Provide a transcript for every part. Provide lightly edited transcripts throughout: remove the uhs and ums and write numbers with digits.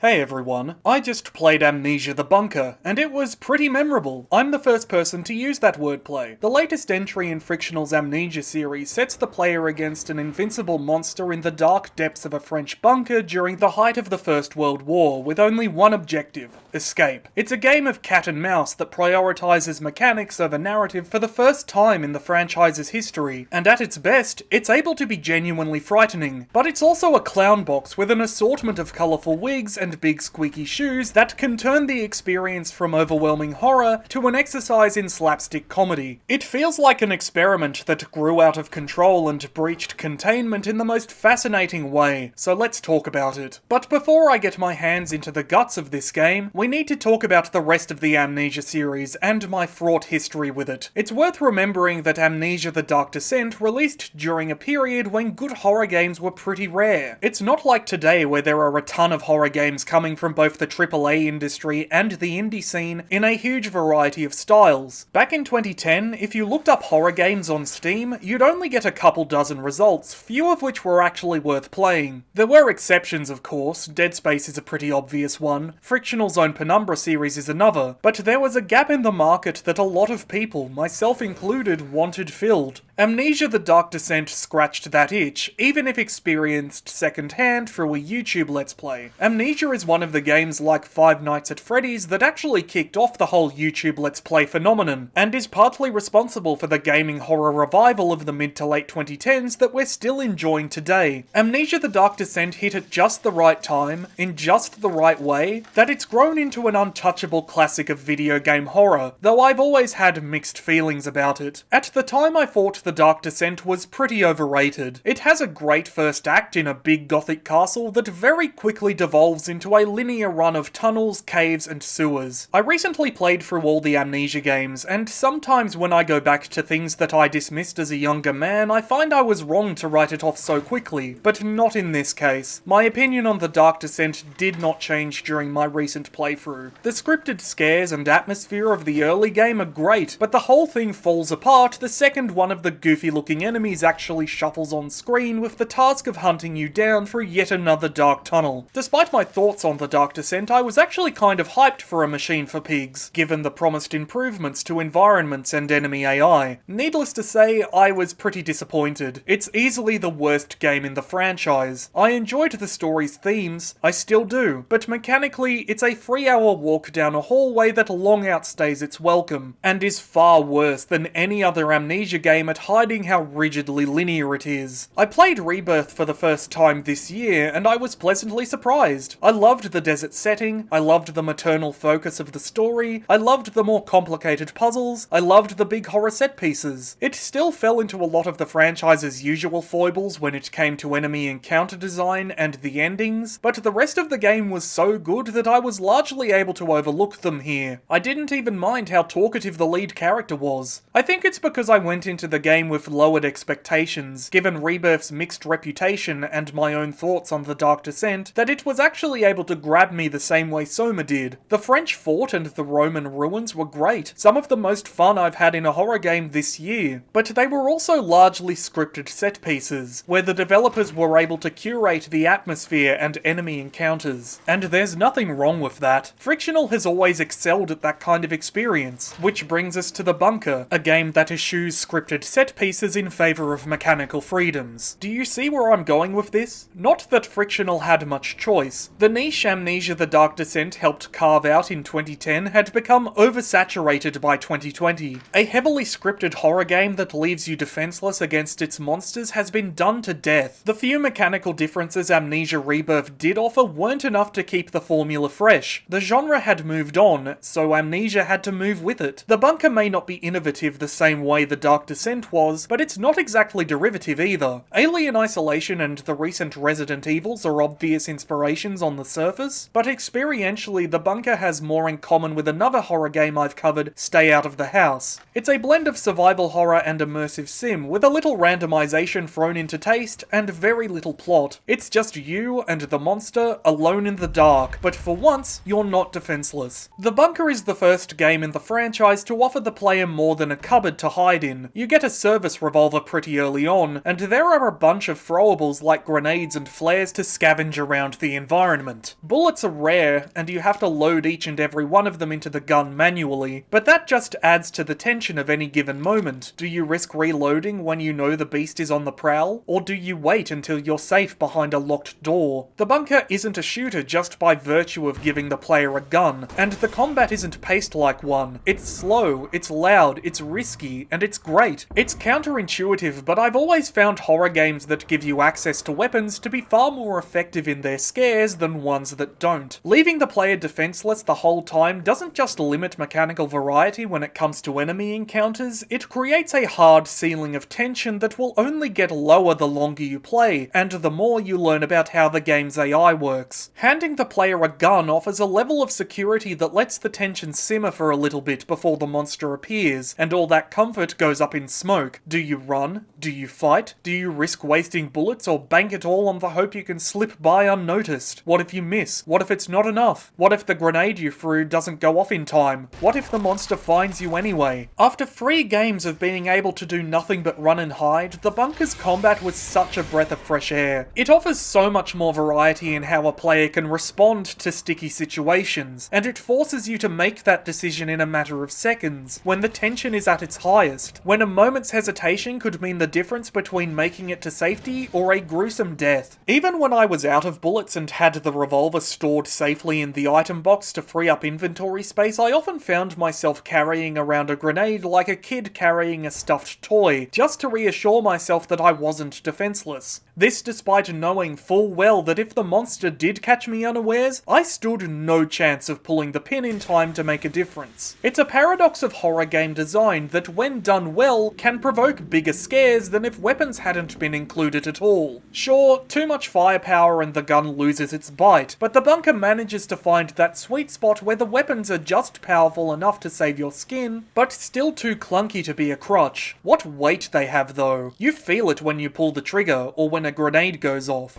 Hey everyone, I just played Amnesia the Bunker, and it was pretty memorable. I'm the first person to use that wordplay. The latest entry in Frictional's Amnesia series sets the player against an invincible monster in the dark depths of a French bunker during the height of the First World War, with only one objective: escape. It's a game of cat and mouse that prioritizes mechanics over narrative for the first time in the franchise's history, and at its best, it's able to be genuinely frightening. But it's also a clown box with an assortment of colourful wigs and big squeaky shoes that can turn the experience from overwhelming horror to an exercise in slapstick comedy. It feels like an experiment that grew out of control and breached containment in the most fascinating way, so let's talk about it. But before I get my hands into the guts of this game, we need to talk about the rest of the Amnesia series and my fraught history with it. It's worth remembering that Amnesia the Dark Descent released during a period when good horror games were pretty rare. It's not like today where there are a ton of horror games coming from both the AAA industry and the indie scene in a huge variety of styles. Back in 2010, if you looked up horror games on Steam, you'd only get a couple dozen results, few of which were actually worth playing. There were exceptions, of course. Dead Space is a pretty obvious one, Frictional's own Penumbra series is another, but there was a gap in the market that a lot of people, myself included, wanted filled. Amnesia the Dark Descent scratched that itch, even if experienced secondhand through a YouTube Let's Play. Amnesia is one of the games like Five Nights at Freddy's that actually kicked off the whole YouTube Let's Play phenomenon, and is partly responsible for the gaming horror revival of the mid to late 2010s that we're still enjoying today. Amnesia the Dark Descent hit at just the right time, in just the right way, that it's grown into an untouchable classic of video game horror, though I've always had mixed feelings about it. At the time I thought the Dark Descent was pretty overrated. It has a great first act in a big gothic castle that very quickly devolves into a linear run of tunnels, caves, and sewers. I recently played through all the Amnesia games, and sometimes when I go back to things that I dismissed as a younger man, I find I was wrong to write it off so quickly, but not in this case. My opinion on the Dark Descent did not change during my recent playthrough. The scripted scares and atmosphere of the early game are great, but the whole thing falls apart the second one of the goofy-looking enemies actually shuffles on screen with the task of hunting you down through yet another dark tunnel. Despite my thoughts on the Dark Descent, I was actually kind of hyped for a machine for pigs, given the promised improvements to environments and enemy AI. Needless to say, I was pretty disappointed. It's easily the worst game in the franchise. I enjoyed the story's themes, I still do, but mechanically, it's a 3-hour walk down a hallway that long outstays its welcome, and is far worse than any other Amnesia game at hiding how rigidly linear it is. I played Rebirth for the first time this year, and I was pleasantly surprised. I loved the desert setting, I loved the maternal focus of the story, I loved the more complicated puzzles, I loved the big horror set pieces. It still fell into a lot of the franchise's usual foibles when it came to enemy encounter design and the endings, but the rest of the game was so good that I was largely able to overlook them here. I didn't even mind how talkative the lead character was. I think it's because I went into the game with lowered expectations, given Rebirth's mixed reputation and my own thoughts on the Dark Descent, that it was actually able to grab me the same way Soma did. The French fort and the Roman ruins were great, some of the most fun I've had in a horror game this year, but they were also largely scripted set pieces, where the developers were able to curate the atmosphere and enemy encounters. And there's nothing wrong with that. Frictional has always excelled at that kind of experience, which brings us to The Bunker, a game that eschews scripted set pieces in favour of mechanical freedoms. Do you see where I'm going with this? Not that Frictional had much choice. The niche Amnesia the Dark Descent helped carve out in 2010 had become oversaturated by 2020. A heavily scripted horror game that leaves you defenseless against its monsters has been done to death. The few mechanical differences Amnesia Rebirth did offer weren't enough to keep the formula fresh. The genre had moved on, so Amnesia had to move with it. The Bunker may not be innovative the same way the Dark Descent was, but it's not exactly derivative either. Alien Isolation and the recent Resident Evils are obvious inspirations on the surface, but experientially the Bunker has more in common with another horror game I've covered, Stay Out of the House. It's a blend of survival horror and immersive sim, with a little randomization thrown into taste and very little plot. It's just you and the monster alone in the dark, but for once, you're not defenseless. The Bunker is the first game in the franchise to offer the player more than a cupboard to hide in. You get a service revolver pretty early on, and there are a bunch of throwables like grenades and flares to scavenge around the environment. equipment. Bullets are rare, and you have to load each and every one of them into the gun manually, but that just adds to the tension of any given moment. Do you risk reloading when you know the beast is on the prowl, or do you wait until you're safe behind a locked door? The bunker isn't a shooter just by virtue of giving the player a gun, and the combat isn't paced like one. It's slow, it's loud, it's risky, and it's great. It's counterintuitive, but I've always found horror games that give you access to weapons to be far more effective in their scares than ones that don't. Leaving the player defenseless the whole time doesn't just limit mechanical variety when it comes to enemy encounters, it creates a hard ceiling of tension that will only get lower the longer you play, and the more you learn about how the game's AI works. Handing the player a gun offers a level of security that lets the tension simmer for a little bit before the monster appears, and all that comfort goes up in smoke. Do you run? Do you fight? Do you risk wasting bullets or bank it all on the hope you can slip by unnoticed? What if you miss? What if it's not enough? What if the grenade you threw doesn't go off in time? What if the monster finds you anyway? After 3 games of being able to do nothing but run and hide, the bunker's combat was such a breath of fresh air. It offers so much more variety in how a player can respond to sticky situations, and it forces you to make that decision in a matter of seconds, when the tension is at its highest, when a moment's hesitation could mean the difference between making it to safety or a gruesome death. Even when I was out of bullets and had the revolver stored safely in the item box to free up inventory space, I often found myself carrying around a grenade like a kid carrying a stuffed toy, just to reassure myself that I wasn't defenseless. This despite knowing full well that if the monster did catch me unawares, I stood no chance of pulling the pin in time to make a difference. It's a paradox of horror game design that, when done well, can provoke bigger scares than if weapons hadn't been included at all. Sure, too much firepower and the gun loses its bite, but the bunker manages to find that sweet spot where the weapons are just powerful enough to save your skin, but still too clunky to be a crutch. What weight they have though. You feel it when you pull the trigger, or when a grenade goes off.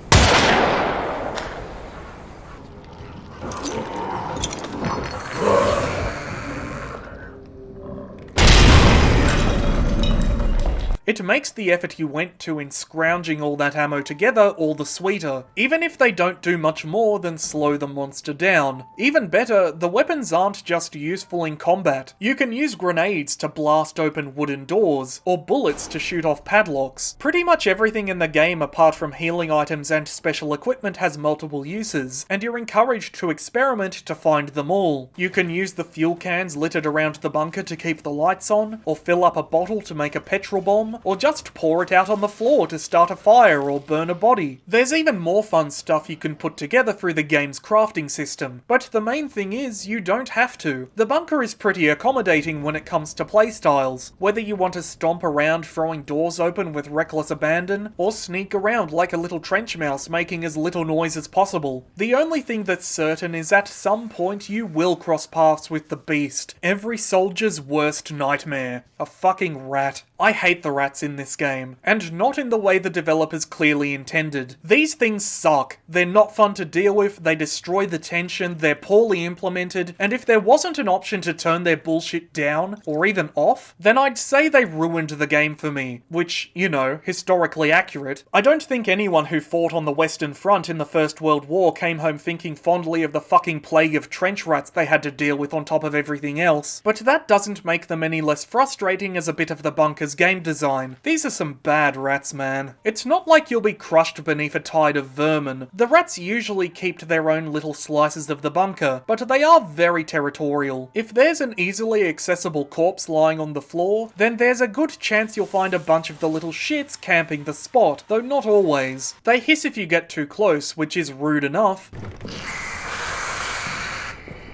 It makes the effort you went to in scrounging all that ammo together all the sweeter, even if they don't do much more than slow the monster down. Even better, the weapons aren't just useful in combat. You can use grenades to blast open wooden doors, or bullets to shoot off padlocks. Pretty much everything in the game apart from healing items and special equipment has multiple uses, and you're encouraged to experiment to find them all. You can use the fuel cans littered around the bunker to keep the lights on, or fill up a bottle to make a petrol bomb, or just pour it out on the floor to start a fire or burn a body. There's even more fun stuff you can put together through the game's crafting system, but the main thing is you don't have to. The bunker is pretty accommodating when it comes to playstyles, whether you want to stomp around throwing doors open with reckless abandon, or sneak around like a little trench mouse making as little noise as possible. The only thing that's certain is at some point you will cross paths with the beast, every soldier's worst nightmare, a fucking rat. I hate the rats in this game, and not in the way the developers clearly intended. These things suck. They're not fun to deal with, they destroy the tension, they're poorly implemented, and if there wasn't an option to turn their bullshit down, or even off, then I'd say they ruined the game for me, which, you know, historically accurate. I don't think anyone who fought on the Western Front in the First World War came home thinking fondly of the fucking plague of trench rats they had to deal with on top of everything else, but that doesn't make them any less frustrating as a bit of the bunker's game design. These are some bad rats, man. It's not like you'll be crushed beneath a tide of vermin. The rats usually keep to their own little slices of the bunker, but they are very territorial. If there's an easily accessible corpse lying on the floor, then there's a good chance you'll find a bunch of the little shits camping the spot, though not always. They hiss if you get too close, which is rude enough.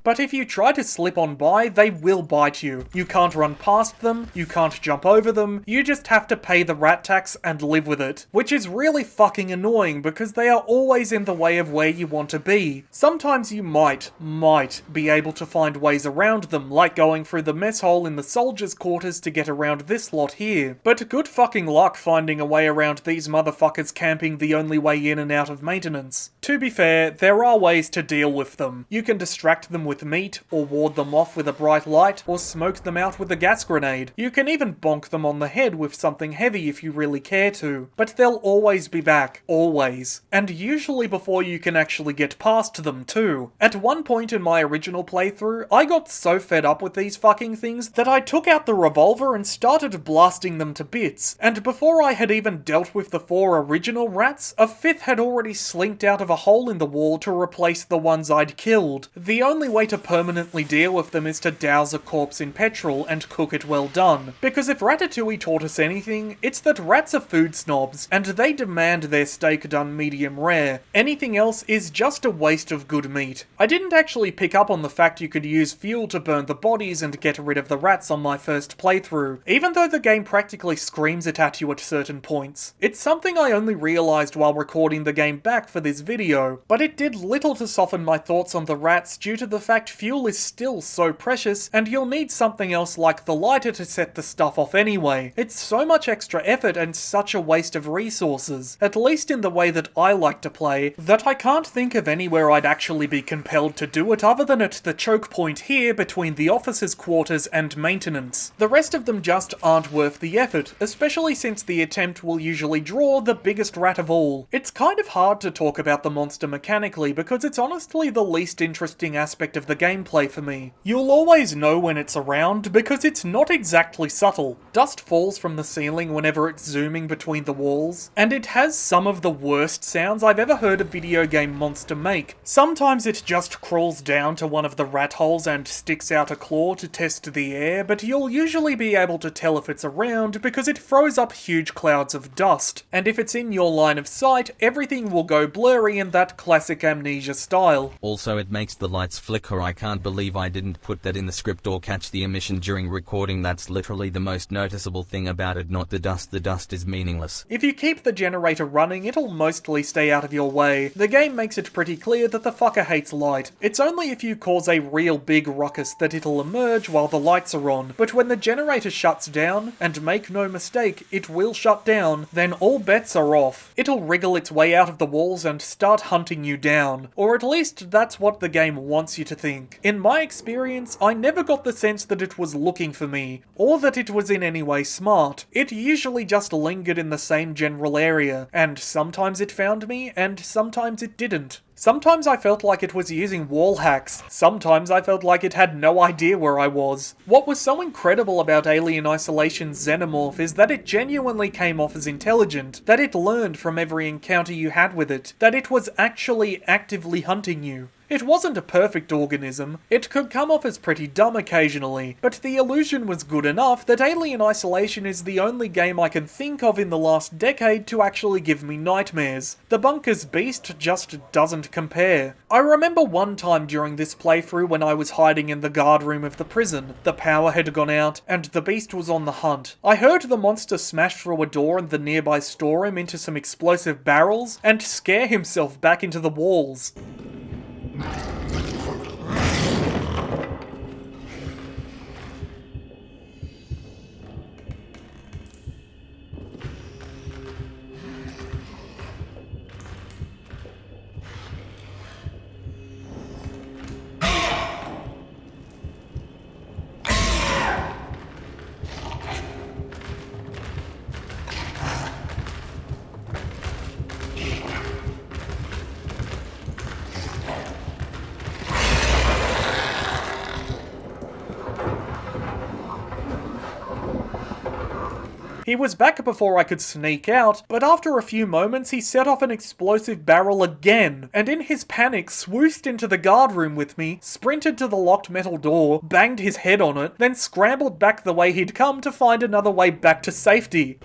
But if you try to slip on by, they will bite you. You can't run past them, you can't jump over them, you just have to pay the rat tax and live with it. Which is really fucking annoying because they are always in the way of where you want to be. Sometimes you might be able to find ways around them, like going through the mess hole in the soldiers' quarters to get around this lot here. But good fucking luck finding a way around these motherfuckers camping the only way in and out of maintenance. To be fair, there are ways to deal with them. You can distract them with with meat, or ward them off with a bright light, or smoke them out with a gas grenade. You can even bonk them on the head with something heavy if you really care to. But they'll always be back. Always. And usually before you can actually get past them too. At one point in my original playthrough, I got so fed up with these fucking things that I took out the revolver and started blasting them to bits. And before I had even dealt with the 4 original rats, a 5th had already slinked out of a hole in the wall to replace the ones I'd killed. The only way to permanently deal with them is to douse a corpse in petrol and cook it well done. Because if Ratatouille taught us anything, it's that rats are food snobs, and they demand their steak done medium rare. Anything else is just a waste of good meat. I didn't actually pick up on the fact you could use fuel to burn the bodies and get rid of the rats on my first playthrough, even though the game practically screams it at you at certain points. It's something I only realised while recording the game back for this video, but it did little to soften my thoughts on the rats due to the fact fuel is still so precious, and you'll need something else like the lighter to set the stuff off anyway. It's so much extra effort and such a waste of resources, at least in the way that I like to play, that I can't think of anywhere I'd actually be compelled to do it other than at the choke point here between the officers' quarters and maintenance. The rest of them just aren't worth the effort, especially since the attempt will usually draw the biggest rat of all. It's kind of hard to talk about the monster mechanically because it's honestly the least interesting aspect of the gameplay for me. You'll always know when it's around because it's not exactly subtle. Dust falls from the ceiling whenever it's zooming between the walls, and it has some of the worst sounds I've ever heard a video game monster make. Sometimes it just crawls down to one of the rat holes and sticks out a claw to test the air, but you'll usually be able to tell if it's around because it throws up huge clouds of dust, and if it's in your line of sight, everything will go blurry in that classic Amnesia style. Also, it makes the lights flicker. I can't believe I didn't put that in the script or catch the emission during recording. That's literally the most noticeable thing about it, not the dust. The dust is meaningless. If you keep the generator running, it'll mostly stay out of your way. The game makes it pretty clear that the fucker hates light. It's only if you cause a real big ruckus that it'll emerge while the lights are on, but when the generator shuts down, and make no mistake, it will shut down, then all bets are off. It'll wriggle its way out of the walls and start hunting you down, or at least that's what the game wants you to think. In my experience, I never got the sense that it was looking for me, or that it was in any way smart. It usually just lingered in the same general area, and sometimes it found me, and sometimes it didn't. Sometimes I felt like it was using wall hacks. Sometimes I felt like it had no idea where I was. What was so incredible about Alien Isolation's Xenomorph is that it genuinely came off as intelligent, that it learned from every encounter you had with it, that it was actually actively hunting you. It wasn't a perfect organism, it could come off as pretty dumb occasionally, but the illusion was good enough that Alien Isolation is the only game I can think of in the last decade to actually give me nightmares. The Bunker's beast just doesn't compare. I remember one time during this playthrough when I was hiding in the guard room of the prison. The power had gone out, and the beast was on the hunt. I heard the monster smash through a door in the nearby storeroom into some explosive barrels, and scare himself back into the walls. He was back before I could sneak out, but after a few moments he set off an explosive barrel again, and in his panic swooshed into the guard room with me, sprinted to the locked metal door, banged his head on it, then scrambled back the way he'd come to find another way back to safety.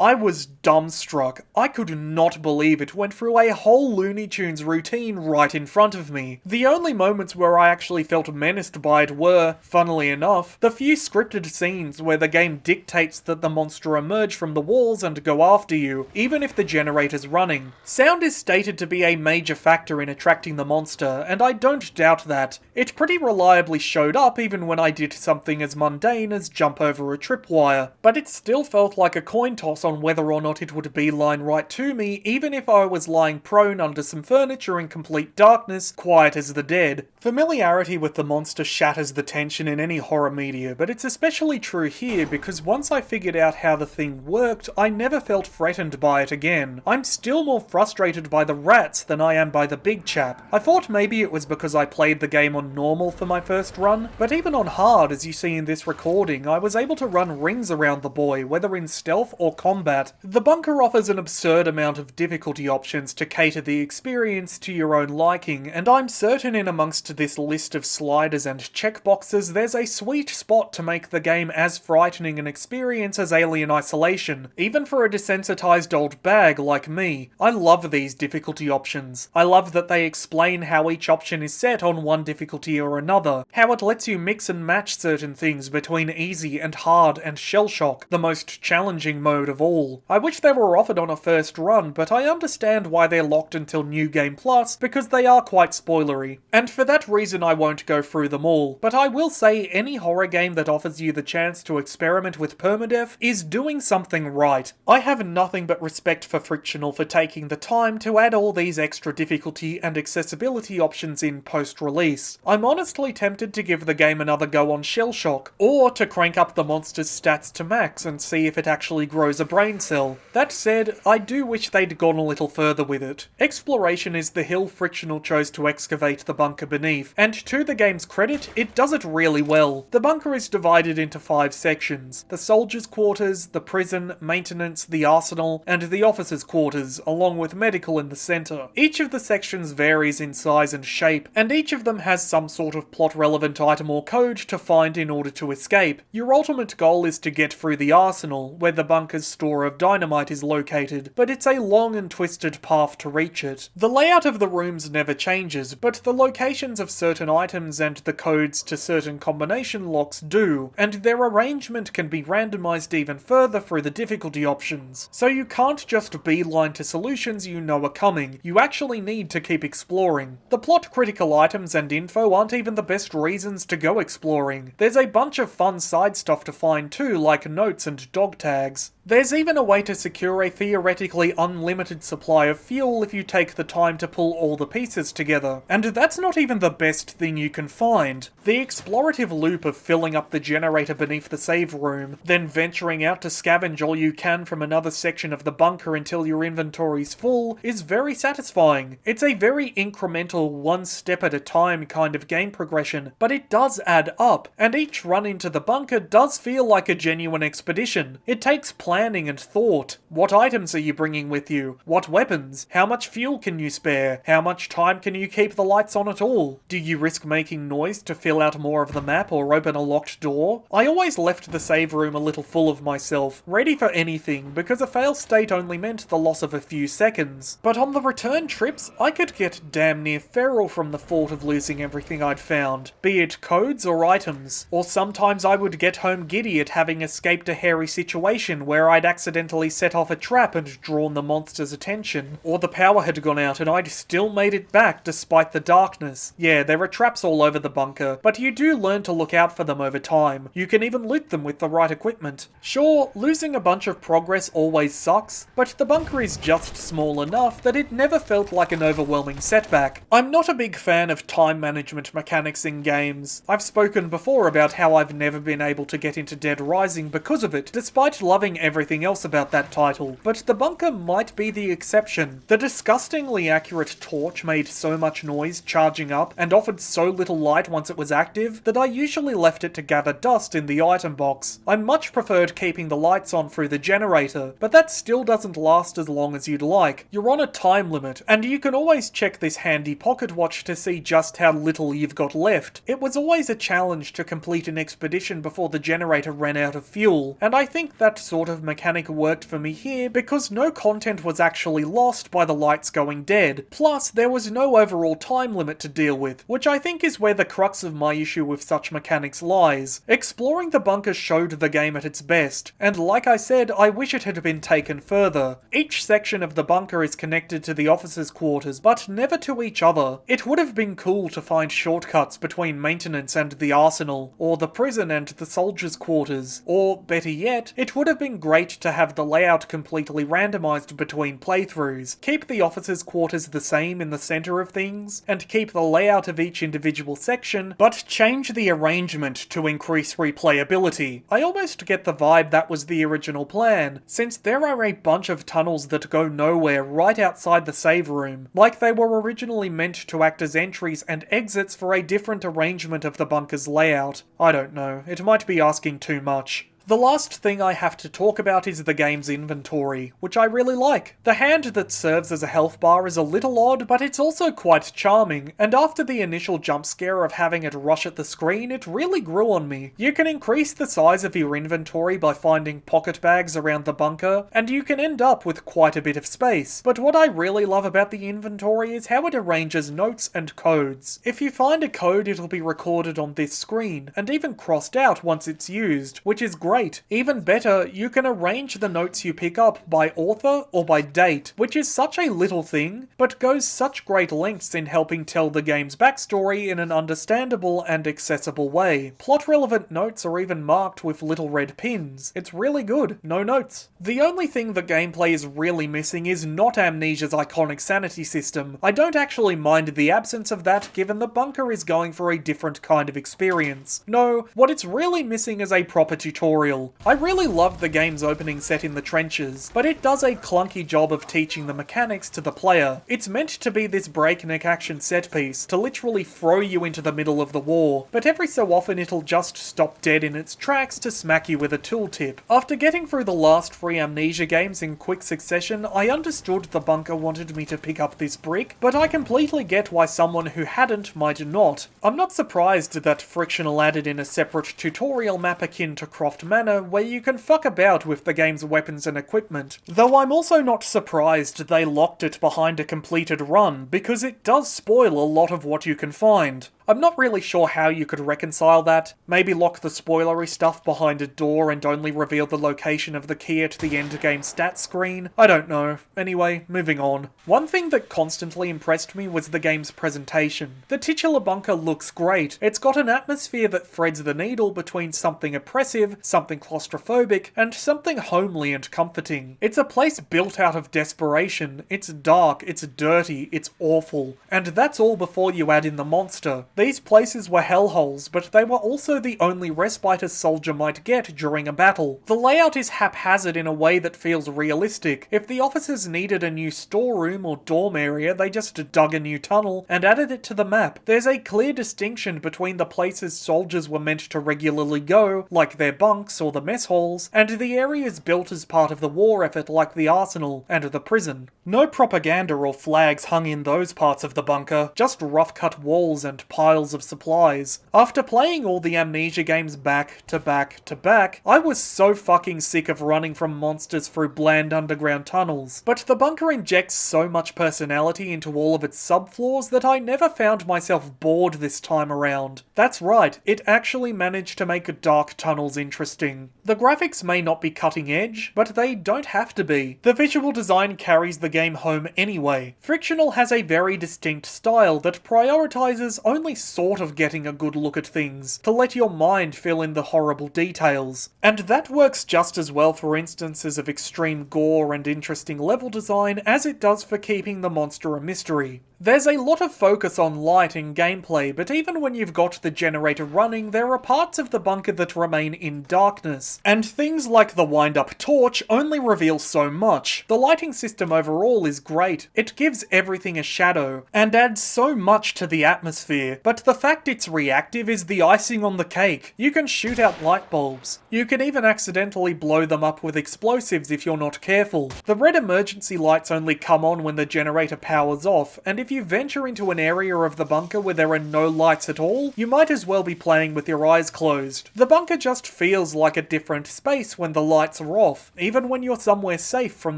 I was dumbstruck. I could not believe it went through a whole Looney Tunes routine right in front of me. The only moments where I actually felt menaced by it were, funnily enough, the few scripted scenes where the game dictates that the monster emerge from the walls and go after you, even if the generator's running. Sound is stated to be a major factor in attracting the monster, and I don't doubt that. It pretty reliably showed up even when I did something as mundane as jump over a tripwire, but it still felt like a coin toss on whether or not it would beeline right to me, even if I was lying prone under some furniture in complete darkness, quiet as the dead. Familiarity with the monster shatters the tension in any horror media, but it's especially true here because once I figured out how the thing worked, I never felt threatened by it again. I'm still more frustrated by the rats than I am by the big chap. I thought maybe it was because I played the game on normal for my first run, but even on hard, as you see in this recording, I was able to run rings around the boy, whether in stealth or combat. The bunker offers an absurd amount of difficulty options to cater the experience to your own liking, and I'm certain in amongst this list of sliders and checkboxes, there's a sweet spot to make the game as frightening an experience as Alien Isolation, even for a desensitized old bag like me. I love these difficulty options. I love that they explain how each option is set on one difficulty or another, how it lets you mix and match certain things between easy and hard and shell shock, the most challenging mode of all. I wish they were offered on a first run, but I understand why they're locked until New Game Plus, because they are quite spoilery. And for that reason I won't go through them all, but I will say any horror game that offers you the chance to experiment with permadeath is doing something right. I have nothing but respect for Frictional for taking the time to add all these extra difficulty and accessibility options in post-release. I'm honestly tempted to give the game another go on shell shock, or to crank up the monster's stats to max and see if it actually grows a brain cell. That said, I do wish they'd gone a little further with it. Exploration is the hill Frictional chose to excavate the bunker beneath, and to the game's credit, it does it really well. The bunker is divided into 5 sections: the soldiers' quarters, the prison, maintenance, the arsenal, and the officers' quarters, along with medical in the centre. Each of the sections varies in size and shape, and each of them has some sort of plot-relevant item or code to find in order to escape. Your ultimate goal is to get through the arsenal, where the bunker's store of dynamite is located, but it's a long and twisted path to reach it. The layout of the rooms never changes, but the locations of certain items and the codes to certain combination locks do, and their arrangement can be randomized even further through the difficulty options. So you can't just beeline to solutions you know are coming, you actually need to keep exploring. The plot-critical items and info aren't even the best reasons to go exploring. There's a bunch of fun side stuff to find too, like notes and dog tags. There's even a way to secure a theoretically unlimited supply of fuel if you take the time to pull all the pieces together. And that's not even the best thing you can find. The explorative loop of filling up the generator beneath the save room, then venturing out to scavenge all you can from another section of the bunker until your inventory's full, is very satisfying. It's a very incremental, one step at a time kind of game progression, but it does add up, and each run into the bunker does feel like a genuine expedition. It takes planning and thought. What items are you bringing with you? What weapons? How much fuel can you spare? How much time can you keep the lights on at all? Do you risk making noise to fill out more of the map or open a locked door? I always left the save room a little full of myself, ready for anything, because a fail state only meant the loss of a few seconds. But on the return trips, I could get damn near feral from the thought of losing everything I'd found, be it codes or items. Or sometimes I would get home giddy at having escaped a hairy situation where I'd accidentally set off a trap and drawn the monster's attention, or the power had gone out and I'd still made it back despite the darkness. Yeah, there are traps all over the bunker, but you do learn to look out for them over time. You can even loot them with the right equipment. Sure, losing a bunch of progress always sucks, but the bunker is just small enough that it never felt like an overwhelming setback. I'm not a big fan of time management mechanics in games. I've spoken before about how I've never been able to get into Dead Rising because of it, despite loving everything else about that title, but the bunker might be the exception. The disgustingly accurate torch made so much noise charging up and offered so little light once it was active that I usually left it to gather dust in the item box. I much preferred keeping the lights on through the generator, but that still doesn't last as long as you'd like. You're on a time limit, and you can always check this handy pocket watch to see just how little you've got left. It was always a challenge to complete an expedition before the generator ran out of fuel, and I think that sort of mechanic mechanic worked for me here because no content was actually lost by the lights going dead, plus there was no overall time limit to deal with, which I think is where the crux of my issue with such mechanics lies. Exploring the bunker showed the game at its best, and like I said, I wish it had been taken further. Each section of the bunker is connected to the officers' quarters, but never to each other. It would have been cool to find shortcuts between maintenance and the arsenal, or the prison and the soldiers' quarters, or better yet, it would have been great to have the layout completely randomized between playthroughs, keep the officers' quarters the same in the center of things, and keep the layout of each individual section, but change the arrangement to increase replayability. I almost get the vibe that was the original plan, since there are a bunch of tunnels that go nowhere right outside the save room, like they were originally meant to act as entries and exits for a different arrangement of the bunker's layout. I don't know, it might be asking too much. The last thing I have to talk about is the game's inventory, which I really like. The hand that serves as a health bar is a little odd, but it's also quite charming, and after the initial jump scare of having it rush at the screen, it really grew on me. You can increase the size of your inventory by finding pocket bags around the bunker, and you can end up with quite a bit of space. But what I really love about the inventory is how it arranges notes and codes. If you find a code, it'll be recorded on this screen, and even crossed out once it's used, which is great. Even better, you can arrange the notes you pick up by author or by date, which is such a little thing, but goes such great lengths in helping tell the game's backstory in an understandable and accessible way. Plot-relevant notes are even marked with little red pins. It's really good. No notes. The only thing the gameplay is really missing is not Amnesia's iconic sanity system. I don't actually mind the absence of that, given the bunker is going for a different kind of experience. No, what it's really missing is a proper tutorial. I really love the game's opening set in the trenches, but it does a clunky job of teaching the mechanics to the player. It's meant to be this breakneck action set piece, to literally throw you into the middle of the war, but every so often it'll just stop dead in its tracks to smack you with a tooltip. After getting through the last 3 Amnesia games in quick succession, I understood the bunker wanted me to pick up this brick, but I completely get why someone who hadn't might not. I'm not surprised that Frictional added in a separate tutorial map akin to Croft Manor where you can fuck about with the game's weapons and equipment, though I'm also not surprised they locked it behind a completed run, because it does spoil a lot of what you can find. I'm not really sure how you could reconcile that. Maybe lock the spoilery stuff behind a door and only reveal the location of the key at the endgame stats screen? I don't know. Anyway, moving on. One thing that constantly impressed me was the game's presentation. The titular bunker looks great. It's got an atmosphere that threads the needle between something oppressive, something claustrophobic, and something homely and comforting. It's a place built out of desperation. It's dark, it's dirty, it's awful. And that's all before you add in the monster. These places were hellholes, but they were also the only respite a soldier might get during a battle. The layout is haphazard in a way that feels realistic. If the officers needed a new storeroom or dorm area, they just dug a new tunnel and added it to the map. There's a clear distinction between the places soldiers were meant to regularly go, like their bunks or the mess halls, and the areas built as part of the war effort like the arsenal and the prison. No propaganda or flags hung in those parts of the bunker, just rough-cut walls and piles of supplies. After playing all the Amnesia games back to back to back, I was so fucking sick of running from monsters through bland underground tunnels. But the bunker injects so much personality into all of its subfloors that I never found myself bored this time around. That's right, it actually managed to make dark tunnels interesting. The graphics may not be cutting edge, but they don't have to be. The visual design carries the game home anyway. Frictional has a very distinct style that prioritizes only sort of getting a good look at things, to let your mind fill in the horrible details. And that works just as well for instances of extreme gore and interesting level design as it does for keeping the monster a mystery. There's a lot of focus on light in gameplay, but even when you've got the generator running, there are parts of the bunker that remain in darkness, and things like the wind-up torch only reveal so much. The lighting system overall is great. It gives everything a shadow, and adds so much to the atmosphere. but the fact it's reactive is the icing on the cake. You can shoot out light bulbs. You can even accidentally blow them up with explosives if you're not careful. The red emergency lights only come on when the generator powers off, and if you venture into an area of the bunker where there are no lights at all, you might as well be playing with your eyes closed. The bunker just feels like a different space when the lights are off, even when you're somewhere safe from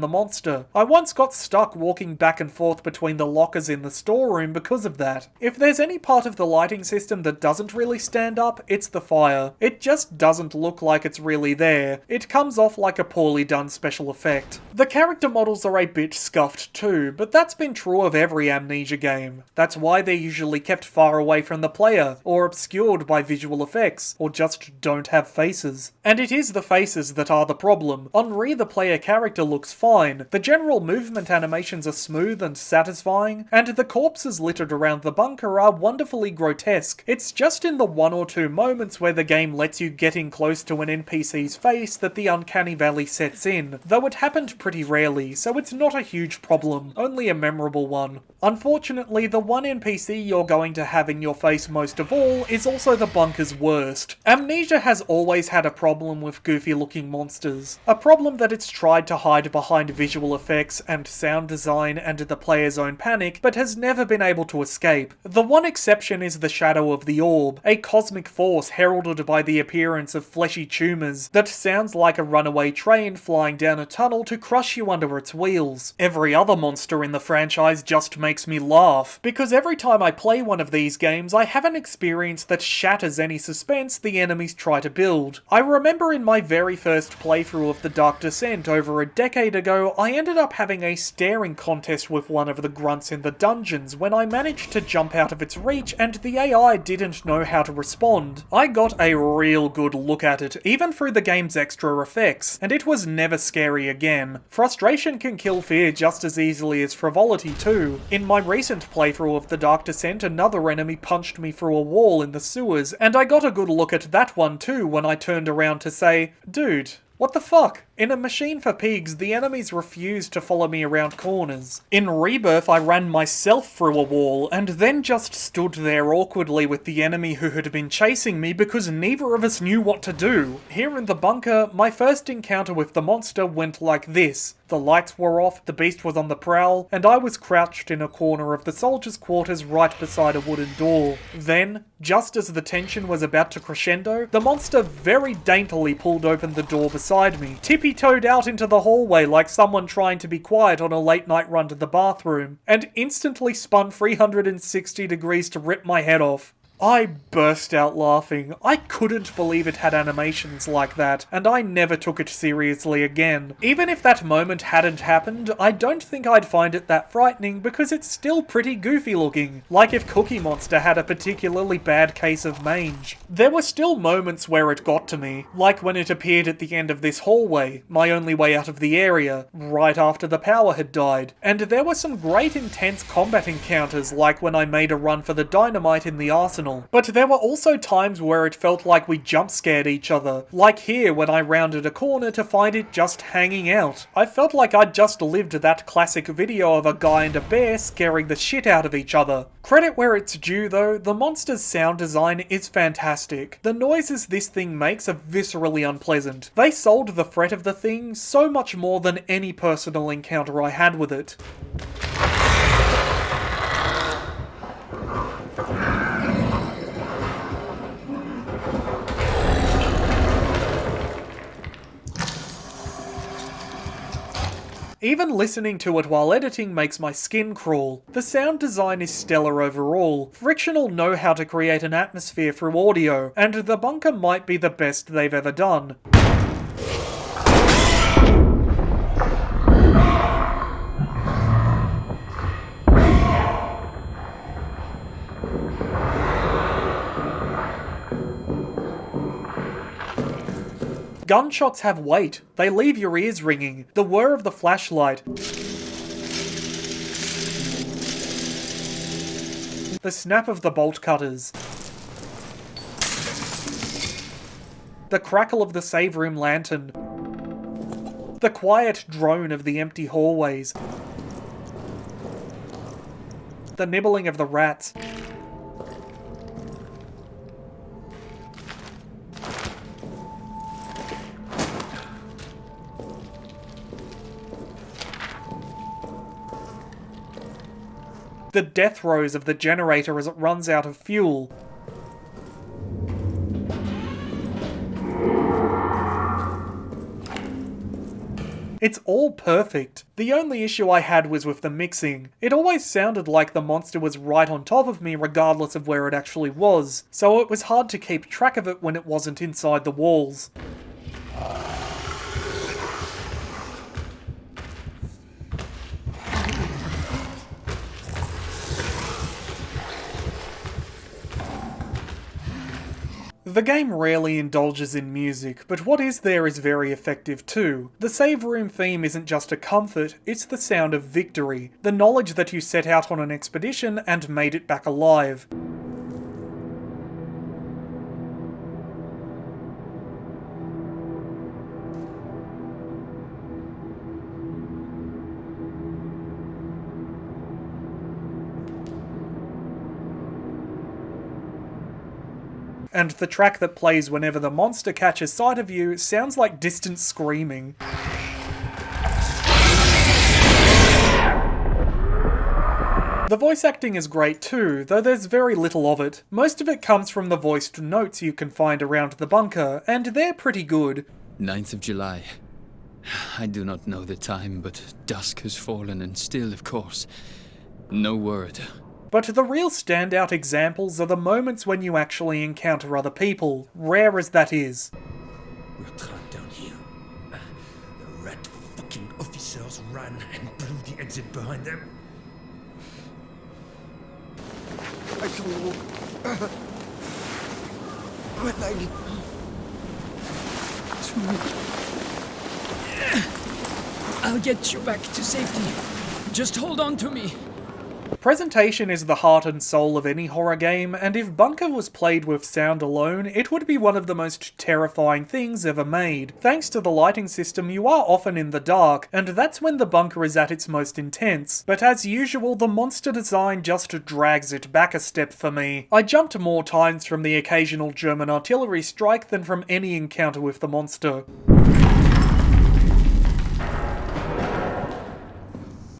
the monster. I once got stuck walking back and forth between the lockers in the storeroom because of that. If there's any part of the lighting system that doesn't really stand up, it's the fire. It just doesn't look like it's really there. It comes off like a poorly done special effect. The character models are a bit scuffed too, but that's been true of every Amnesia game. That's why they're usually kept far away from the player, or obscured by visual effects, or just don't have faces. And it is the faces that are the problem. On Re, the player character looks fine, the general movement animations are smooth and satisfying, and the corpses littered around the bunker are wonderfully grotesque. It's just in the one or two moments where the game lets you get in close to an NPC's face that the uncanny valley sets in, though it happened pretty rarely, so it's not a huge problem, only a memorable one. Unfortunately, the one NPC you're going to have in your face most of all is also the bunker's worst. Amnesia has always had a problem with goofy looking monsters, a problem that it's tried to hide behind visual effects and sound design and the player's own panic, but has never been able to escape. The one exception is the shadow of the orb, a cosmic force heralded by the appearance of fleshy tumours that sounds like a runaway train flying down a tunnel to crush you under its wheels. Every other monster in the franchise just makes me laugh, because every time I play one of these games I have an experience that shatters any suspense the enemies try to build. I remember in my very first playthrough of The Dark Descent over a decade ago, I ended up having a staring contest with one of the grunts in the dungeons when I managed to jump out of its reach and the AI didn't know how to respond. I got a real good look at it, even through the game's extra effects, and it was never scary again. Frustration can kill fear just as easily as frivolity too. In my recent playthrough of The Dark Descent, another enemy punched me through a wall in the sewers, and I got a good look at that one too when I turned around to say, "Dude, what the fuck?" In A Machine for Pigs, the enemies refused to follow me around corners. In Rebirth, I ran myself through a wall, and then just stood there awkwardly with the enemy who had been chasing me because neither of us knew what to do. Here in the bunker, my first encounter with the monster went like this. The lights were off, the beast was on the prowl, and I was crouched in a corner of the soldiers' quarters right beside a wooden door. Then, just as the tension was about to crescendo, the monster very daintily pulled open the door beside me, tippy-toed out into the hallway like someone trying to be quiet on a late night run to the bathroom, and instantly spun 360 degrees to rip my head off. I burst out laughing. I couldn't believe it had animations like that, and I never took it seriously again. Even if that moment hadn't happened, I don't think I'd find it that frightening because it's still pretty goofy looking, like if Cookie Monster had a particularly bad case of mange. There were still moments where it got to me, like when it appeared at the end of this hallway, my only way out of the area, right after the power had died. And there were some great intense combat encounters, like when I made a run for the dynamite in the arsenal. But there were also times where it felt like we jump scared each other, like here when I rounded a corner to find it just hanging out. I felt like I'd just lived that classic video of a guy and a bear scaring the shit out of each other. Credit where it's due though, the monster's sound design is fantastic. The noises this thing makes are viscerally unpleasant. They sold the threat of the thing so much more than any personal encounter I had with it. Even listening to it while editing makes my skin crawl. The sound design is stellar overall. Frictional know how to create an atmosphere through audio, and The Bunker might be the best they've ever done. Gunshots have weight. They leave your ears ringing. The whir of the flashlight. The snap of the bolt cutters. The crackle of the save room lantern. The quiet drone of the empty hallways. The nibbling of the rats. the death throes of the generator as it runs out of fuel. It's all perfect. The only issue I had was with the mixing. It always sounded like the monster was right on top of me regardless of where it actually was, so it was hard to keep track of it when it wasn't inside the walls. The game rarely indulges in music, but what is there is very effective too. The save room theme isn't just a comfort, it's the sound of victory, the knowledge that you set out on an expedition and made it back alive. And the track that plays whenever the monster catches sight of you sounds like distant screaming. The voice acting is great too, though there's very little of it. Most of it comes from the voiced notes you can find around the bunker, and they're pretty good. 9th of July. I do not know the time, but dusk has fallen and still, of course, no word. But the real standout examples are the moments when you actually encounter other people, rare as that is. We're trapped down here. The rat fucking officers ran and blew the exit behind them. I can't walk. My leg. I'll get you back to safety. Just hold on to me. Presentation is the heart and soul of any horror game, and if Bunker was played with sound alone, it would be one of the most terrifying things ever made. Thanks to the lighting system, you are often in the dark, and that's when the bunker is at its most intense. But as usual, the monster design just drags it back a step for me. I jumped more times from the occasional German artillery strike than from any encounter with the monster.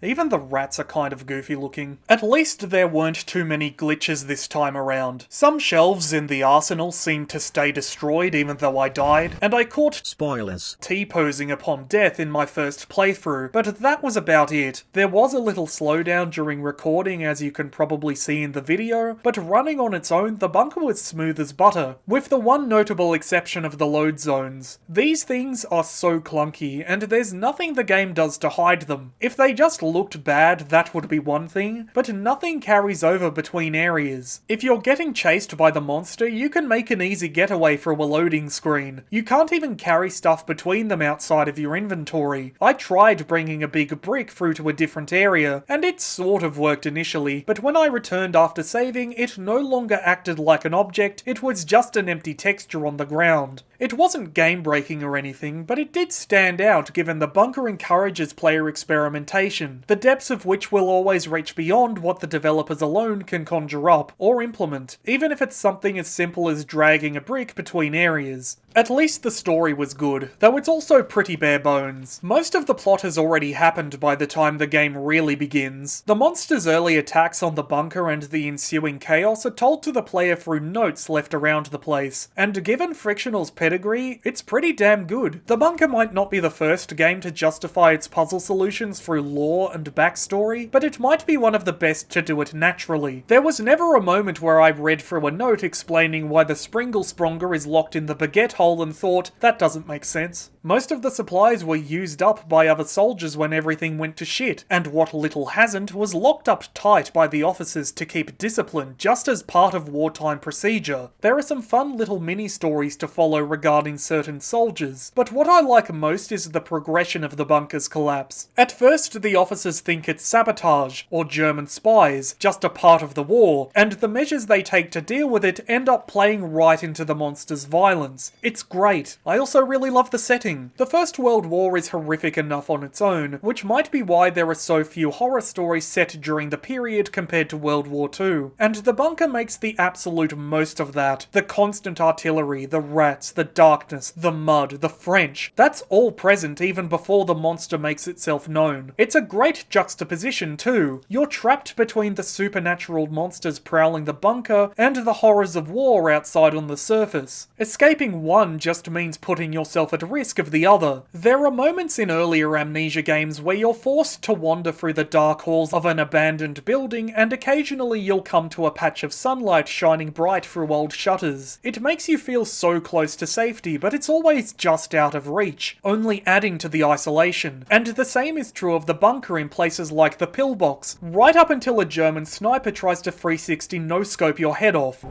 Even the rats are kind of goofy looking. At least there weren't too many glitches this time around. Some shelves in the arsenal seemed to stay destroyed even though I died, and I caught Spoilers. T-posing upon death in my first playthrough, but that was about it. There was a little slowdown during recording, as you can probably see in the video, but running on its own, the bunker was smooth as butter, with the one notable exception of the load zones. These things are so clunky, and there's nothing the game does to hide them. If they just looked bad, that would be one thing, but nothing carries over between areas. If you're getting chased by the monster, you can make an easy getaway through a loading screen. You can't even carry stuff between them outside of your inventory. I tried bringing a big brick through to a different area, and it sort of worked initially, but when I returned after saving, it no longer acted like an object, it was just an empty texture on the ground. It wasn't game-breaking or anything, but it did stand out given the bunker encourages player experimentation, the depths of which will always reach beyond what the developers alone can conjure up or implement, even if it's something as simple as dragging a brick between areas. At least the story was good, though it's also pretty bare bones. Most of the plot has already happened by the time the game really begins. The monster's early attacks on the bunker and the ensuing chaos are told to the player through notes left around the place, and given Frictional's pedigree, it's pretty damn good. The bunker might not be the first game to justify its puzzle solutions through lore and backstory, but it might be one of the best to do it naturally. There was never a moment where I read through a note explaining why the Springle Spronger is locked in the baguette hole and thought, that doesn't make sense. Most of the supplies were used up by other soldiers when everything went to shit, and what little hasn't was locked up tight by the officers to keep discipline, just as part of wartime procedure. There are some fun little mini-stories to follow regarding certain soldiers, but what I like most is the progression of the bunker's collapse. At first, the officers think it's sabotage, or German spies, just a part of the war, and the measures they take to deal with it end up playing right into the monster's violence. It's great. I also really love the setting. thing. The First World War is horrific enough on its own, which might be why there are so few horror stories set during the period compared to World War II. And The Bunker makes the absolute most of that. The constant artillery, the rats, the darkness, the mud, the French, that's all present even before the monster makes itself known. It's a great juxtaposition too. You're trapped between the supernatural monsters prowling the bunker and the horrors of war outside on the surface. Escaping one just means putting yourself at risk of the other. There are moments in earlier Amnesia games where you're forced to wander through the dark halls of an abandoned building, and occasionally you'll come to a patch of sunlight shining bright through old shutters. It makes you feel so close to safety, but it's always just out of reach, only adding to the isolation. And the same is true of the bunker in places like the pillbox, right up until a German sniper tries to 360 no-scope your head off.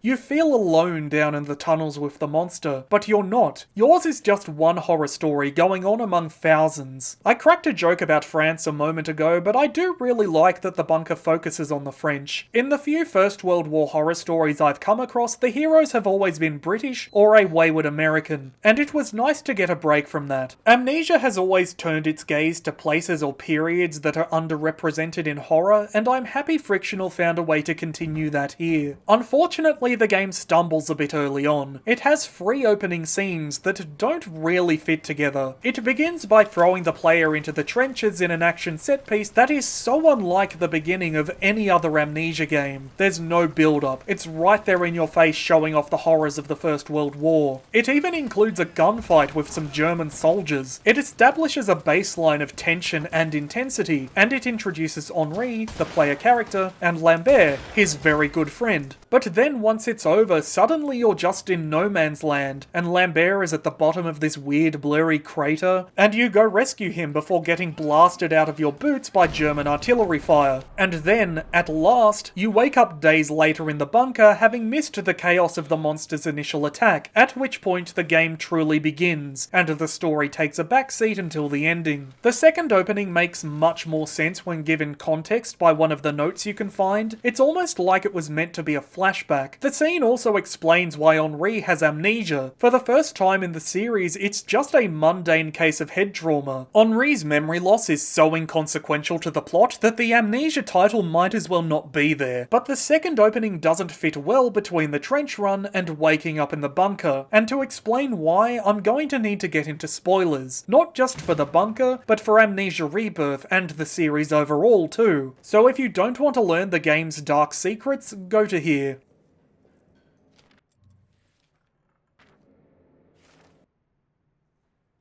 You feel alone down in the tunnels with the monster, but you're not. Yours is just one horror story going on among thousands. I cracked a joke about France a moment ago, but I do really like that the bunker focuses on the French. In the few First World War horror stories I've come across, the heroes have always been British or a wayward American, and it was nice to get a break from that. Amnesia has always turned its gaze to places or periods that are underrepresented in horror, and I'm happy Frictional found a way to continue that here. Unfortunately, the game stumbles a bit early on. It has 3 opening scenes that don't really fit together. It begins by throwing the player into the trenches in an action set piece that is so unlike the beginning of any other Amnesia game. There's no build-up. It's right there in your face showing off the horrors of the First World War. It even includes a gunfight with some German soldiers. It establishes a baseline of tension and intensity, and it introduces Henri, the player character, and Lambert, his very good friend. But then once it's over, suddenly you're just in no man's land, and Lambert is at the bottom of this weird blurry crater, and you go rescue him before getting blasted out of your boots by German artillery fire. And then, at last, you wake up days later in the bunker having missed the chaos of the monster's initial attack, at which point the game truly begins, and the story takes a backseat until the ending. The second opening makes much more sense when given context by one of the notes you can find. It's almost like it was meant to be a flashback. The scene also explains why Henri has amnesia. For the first time in the series, it's just a mundane case of head trauma. Henri's memory loss is so inconsequential to the plot that the Amnesia title might as well not be there. But the second opening doesn't fit well between the trench run and waking up in the bunker. And to explain why, I'm going to need to get into spoilers. Not just for the bunker, but for Amnesia Rebirth and the series overall too. So if you don't want to learn the game's dark secrets, go to here.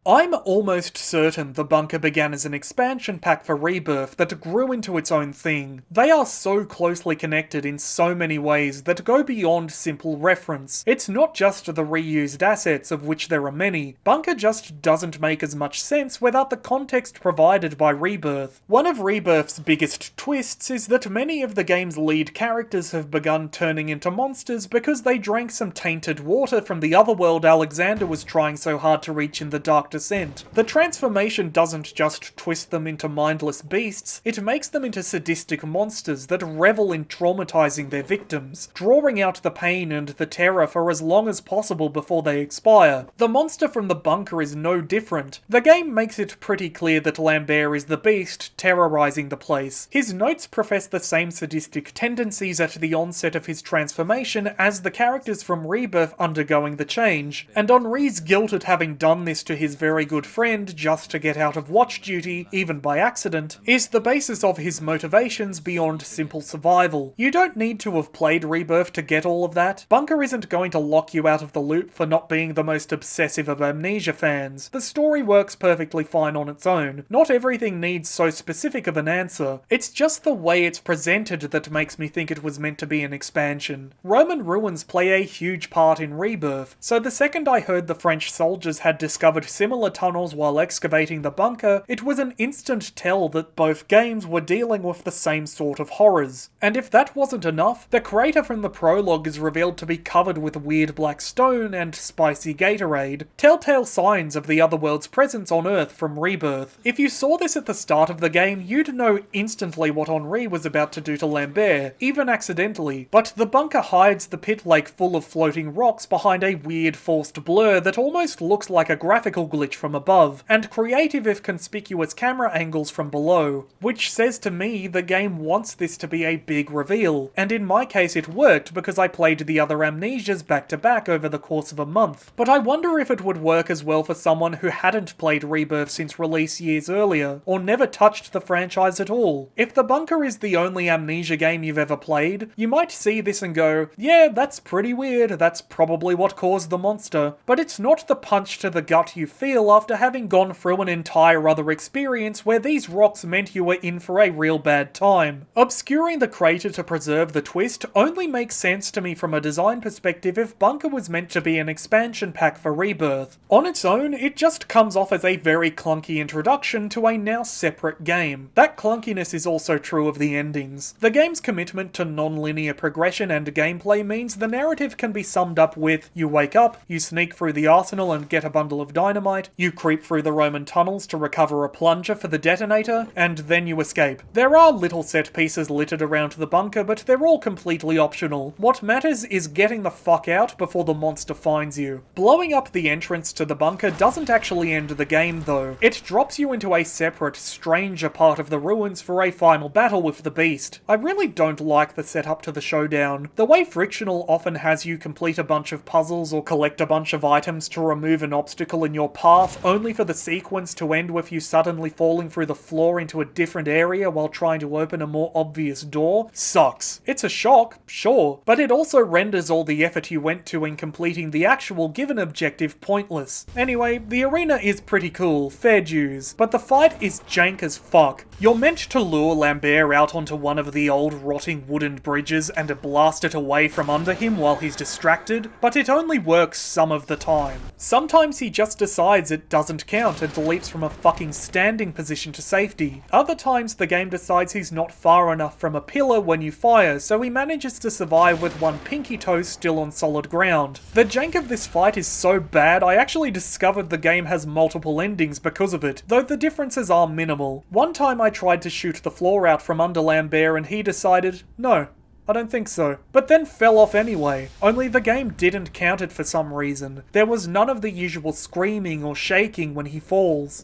I'm almost certain the bunker began as an expansion pack for Rebirth that grew into its own thing. They are so closely connected in so many ways that go beyond simple reference. It's not just the reused assets, of which there are many. Bunker just doesn't make as much sense without the context provided by Rebirth. One of Rebirth's biggest twists is that many of the game's lead characters have begun turning into monsters because they drank some tainted water from the other world Alexander was trying so hard to reach in the Dark Descent. The transformation doesn't just twist them into mindless beasts, it makes them into sadistic monsters that revel in traumatizing their victims, drawing out the pain and the terror for as long as possible before they expire. The monster from the bunker is no different. The game makes it pretty clear that Lambert is the beast terrorizing the place. His notes profess the same sadistic tendencies at the onset of his transformation as the characters from Rebirth undergoing the change, and Henri's guilt at having done this to his very good friend just to get out of watch duty, even by accident, is the basis of his motivations beyond simple survival. You don't need to have played Rebirth to get all of that. Bunker isn't going to lock you out of the loop for not being the most obsessive of Amnesia fans. The story works perfectly fine on its own. Not everything needs so specific of an answer. It's just the way it's presented that makes me think it was meant to be an expansion. Roman ruins play a huge part in Rebirth, so the second I heard the French soldiers had discovered similar similar tunnels while excavating the bunker, it was an instant tell that both games were dealing with the same sort of horrors. And if that wasn't enough, the crater from the prologue is revealed to be covered with weird black stone and spicy Gatorade, telltale signs of the otherworld's presence on Earth from Rebirth. If you saw this at the start of the game, you'd know instantly what Henri was about to do to Lambert, even accidentally, but the bunker hides the pit lake full of floating rocks behind a weird forced blur that almost looks like a graphical glitch from above, and creative if conspicuous camera angles from below, which says to me the game wants this to be a big reveal, and in my case it worked because I played the other Amnesias back to back over the course of a month. But I wonder if it would work as well for someone who hadn't played Rebirth since release years earlier, or never touched the franchise at all. If The Bunker is the only Amnesia game you've ever played, you might see this and go, yeah, that's pretty weird, that's probably what caused the monster. But it's not the punch to the gut you feel after having gone through an entire other experience where these rocks meant you were in for a real bad time. Obscuring the crater to preserve the twist only makes sense to me from a design perspective if Bunker was meant to be an expansion pack for Rebirth. On its own, it just comes off as a very clunky introduction to a now separate game. That clunkiness is also true of the endings. The game's commitment to non-linear progression and gameplay means the narrative can be summed up with: you wake up, you sneak through the arsenal and get a bundle of dynamite, you creep through the Roman tunnels to recover a plunger for the detonator, and then you escape. There are little set pieces littered around the bunker, but they're all completely optional. What matters is getting the fuck out before the monster finds you. Blowing up the entrance to the bunker doesn't actually end the game though. It drops you into a separate, stranger part of the ruins for a final battle with the beast. I really don't like the setup to the showdown. The way Frictional often has you complete a bunch of puzzles or collect a bunch of items to remove an obstacle in your path, only for the sequence to end with you suddenly falling through the floor into a different area while trying to open a more obvious door, sucks. It's a shock, sure, but it also renders all the effort you went to in completing the actual given objective pointless. Anyway, the arena is pretty cool, fair dues, but the fight is jank as fuck. You're meant to lure Lambert out onto one of the old rotting wooden bridges and blast it away from under him while he's distracted, but it only works some of the time. Sometimes he just decides it doesn't count and leaps from a fucking standing position to safety. Other times the game decides he's not far enough from a pillar when you fire, so he manages to survive with one pinky toe still on solid ground. The jank of this fight is so bad I actually discovered the game has multiple endings because of it, though the differences are minimal. One time I tried to shoot the floor out from under Lambert and he decided, no, I don't think so. But then fell off anyway, only the game didn't count it for some reason. There was none of the usual screaming or shaking when he falls.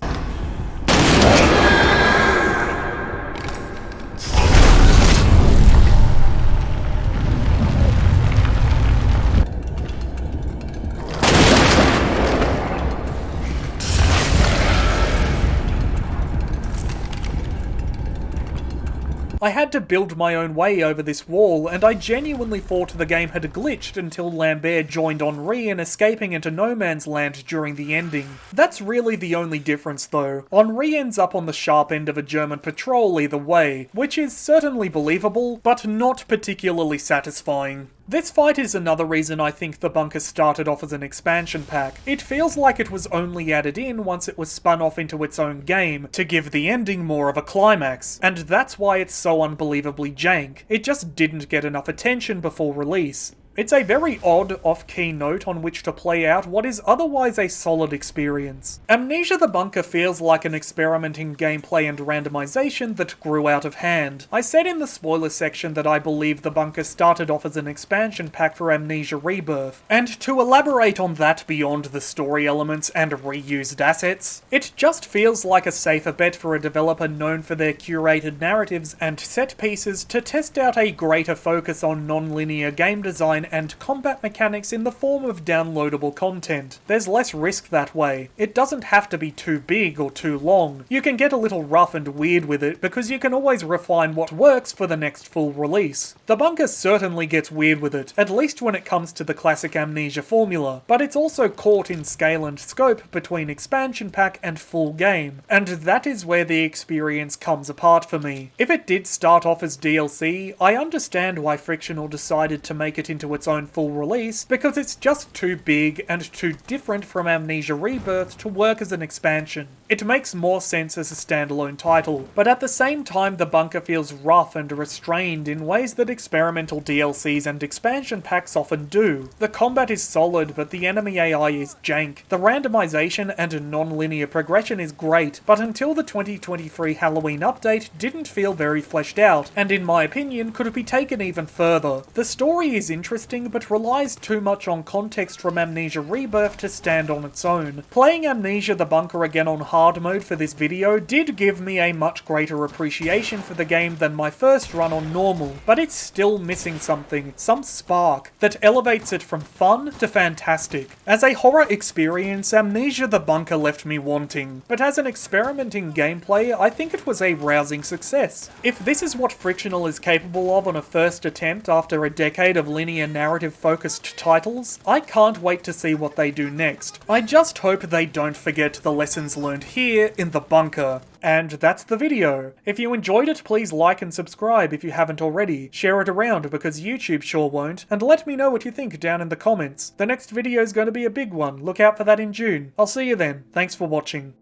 I had to build my own way over this wall, and I genuinely thought the game had glitched until Lambert joined Henri in escaping into no man's land during the ending. That's really the only difference though. Henri ends up on the sharp end of a German patrol either way, which is certainly believable, but not particularly satisfying. This fight is another reason I think The Bunker started off as an expansion pack. It feels like it was only added in once it was spun off into its own game, to give the ending more of a climax, and that's why it's so unbelievably jank. It just didn't get enough attention before release. It's a very odd, off-key note on which to play out what is otherwise a solid experience. Amnesia the Bunker feels like an experiment in gameplay and randomization that grew out of hand. I said in the spoiler section that I believe the Bunker started off as an expansion pack for Amnesia Rebirth, and to elaborate on that beyond the story elements and reused assets, it just feels like a safer bet for a developer known for their curated narratives and set pieces to test out a greater focus on non-linear game design and combat mechanics in the form of downloadable content. There's less risk that way. It doesn't have to be too big or too long. You can get a little rough and weird with it because you can always refine what works for the next full release. The Bunker certainly gets weird with it, at least when it comes to the classic Amnesia formula, but it's also caught in scale and scope between expansion pack and full game, and that is where the experience comes apart for me. If it did start off as DLC, I understand why Frictional decided to make it into to its own full release because it's just too big and too different from Amnesia Rebirth to work as an expansion. It makes more sense as a standalone title, but at the same time the bunker feels rough and restrained in ways that experimental DLCs and expansion packs often do. The combat is solid, but the enemy AI is jank. The randomization and non-linear progression is great, but until the 2023 Halloween update didn't feel very fleshed out, and in my opinion could be taken even further. The story is interesting, but relies too much on context from Amnesia Rebirth to stand on its own. Playing Amnesia the Bunker again on hard mode for this video did give me a much greater appreciation for the game than my first run on normal, but it's still missing something, some spark, that elevates it from fun to fantastic. As a horror experience, Amnesia the Bunker left me wanting, but as an experiment in gameplay, I think it was a rousing success. If this is what Frictional is capable of on a first attempt after a decade of linear narrative-focused titles, I can't wait to see what they do next. I just hope they don't forget the lessons learned here in the bunker. And that's the video. If you enjoyed it, please like and subscribe if you haven't already. Share it around because YouTube sure won't, and let me know what you think down in the comments. The next video is going to be a big one, look out for that in June. I'll see you then. Thanks for watching.